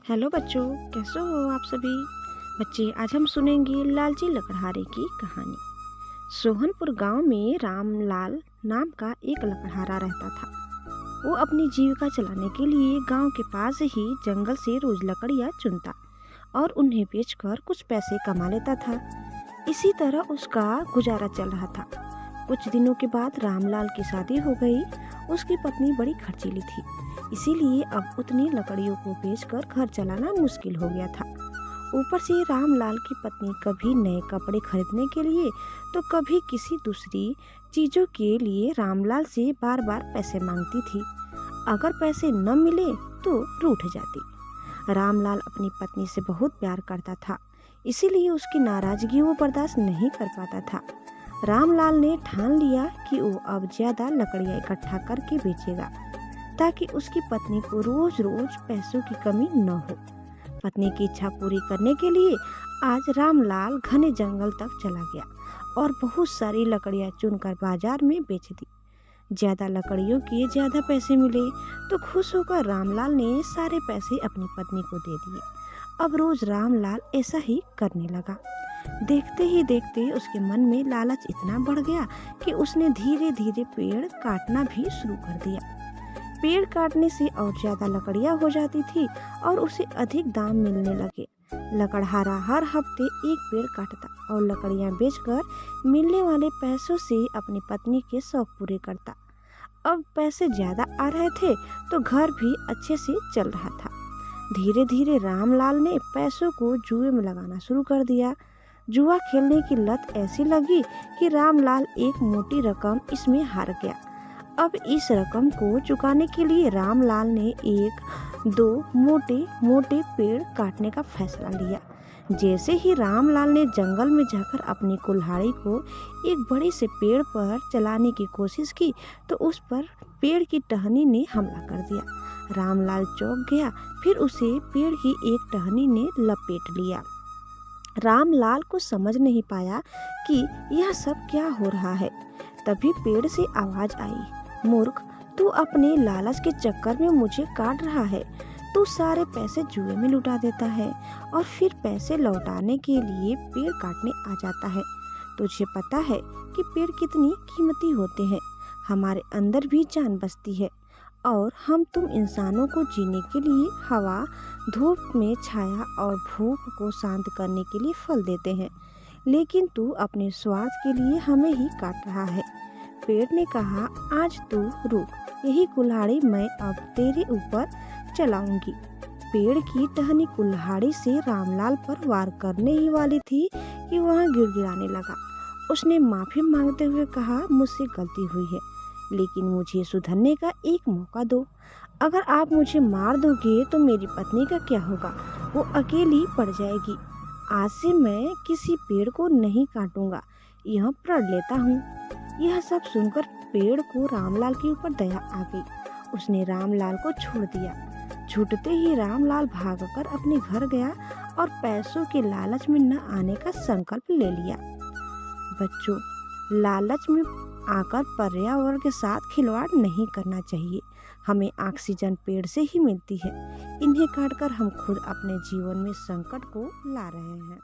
Hello बच्चों, कैसे हो आप सभी। बच्चे, आज हम सुनेंगे लालची लकड़हारे की कहानी। सोहनपुर गांव में रामलाल नाम का एक लकड़हारा रहता था। वो अपनी जीविका चलाने के लिए गांव के पास ही जंगल से रोज लकड़ियां चुनता और उन्हें बेचकर कुछ पैसे कमा लेता था। इसी तरह उसका गुजारा चल रहा था। कुछ दिनों के बाद रामलाल की शादी हो गई। उसकी पत्नी बड़ी खर्चीली थी, इसीलिए अब उतनी लकड़ियों को बेचकर घर चलाना मुश्किल हो गया था। ऊपर से रामलाल की पत्नी कभी नए कपड़े खरीदने के लिए तो कभी किसी दूसरी चीजों के लिए रामलाल से बार बार पैसे मांगती थी। अगर पैसे न मिले तो रूठ जाती। रामलाल अपनी पत्नी से बहुत प्यार करता था, इसीलिए उसकी नाराजगी वो बर्दाश्त नहीं कर पाता था। रामलाल ने ठान लिया कि वो अब ज्यादा लकड़ियां इकट्ठा करके बेचेगा, ताकि उसकी पत्नी को रोज रोज पैसों की कमी न हो। पत्नी की इच्छा पूरी करने के लिए आज रामलाल घने जंगल तक चला गया और बहुत सारी लकड़ियां चुनकर बाजार में बेच दी। ज्यादा लकड़ियों के ज्यादा पैसे मिले तो खुश होकर रामलाल ने सारे पैसे अपनी पत्नी को दे दिए। अब रोज रामलाल ऐसा ही करने लगा। देखते ही देखते उसके मन में लालच इतना बढ़ गया कि उसने धीरे धीरे पेड़ काटना भी शुरू कर दिया। पेड़ काटने से और ज्यादा लकड़ियां हो जाती थी और उसे अधिक दाम मिलने लगे। लकड़हारा हर हफ्ते एक पेड़ काटता और लकड़ियां बेचकर मिलने वाले पैसों से अपनी पत्नी के शौक पूरे करता। अब पैसे ज्यादा आ रहे थे तो घर भी अच्छे से चल रहा था। धीरे धीरे रामलाल ने पैसों को जुए में लगाना शुरू कर दिया। जुआ खेलने की लत ऐसी लगी कि रामलाल एक मोटी रकम इसमें हार गया। अब इस रकम को चुकाने के लिए रामलाल ने एक दो मोटे मोटे पेड़ काटने का फैसला लिया। जैसे ही रामलाल ने जंगल में जाकर अपनी कुल्हाड़ी को एक बड़े से पेड़ पर चलाने की कोशिश की तो उस पर पेड़ की टहनी ने हमला कर दिया। रामलाल चौंक गया, फिर उसे पेड़ की एक टहनी ने लपेट लिया। रामलाल को समझ नहीं पाया कि यह सब क्या हो रहा है। तभी पेड़ से आवाज आई, मूर्ख, तू अपने लालच के चक्कर में मुझे काट रहा है। तू सारे पैसे जुए में लुटा देता है और फिर पैसे लौटाने के लिए पेड़ काटने आ जाता है। तुझे पता है कि पेड़ कितनी कीमती होते हैं। हमारे अंदर भी जान बसती है और हम तुम इंसानों को जीने के लिए हवा, धूप में छाया और भूख को शांत करने के लिए फल देते हैं, लेकिन तू अपने स्वार्थ के लिए हमें ही काट रहा है। पेड़ ने कहा, आज तू रुक, यही कुल्हाड़ी मैं अब तेरे ऊपर चलाऊंगी। पेड़ की टहनी कुल्हाड़ी से रामलाल पर वार करने ही वाली थी कि वह गिड़गिड़ाने लगा। उसने माफी मांगते हुए कहा, मुझसे गलती हुई है, लेकिन मुझे सुधरने का एक मौका दो। अगर आप मुझे मार दोगे तो मेरी पत्नी का क्या होगा? वो अकेली पड़ जाएगी। आज से मैं किसी पेड़ को नहीं काटूंगा, यह प्रण लेता हूँ। यह सब सुनकर पेड़ को रामलाल के ऊपर दया आ गई। उसने रामलाल को छोड़ दिया। छूटते ही रामलाल भागकर अपने घर गया और पैसों के लालच में न आने का संकल्प ले लिया। बच्चों, लालच में आकर पर्यावरण के साथ खिलवाड़ नहीं करना चाहिए। हमें ऑक्सीजन पेड़ से ही मिलती है। इन्हें काटकर हम खुद अपने जीवन में संकट को ला रहे हैं।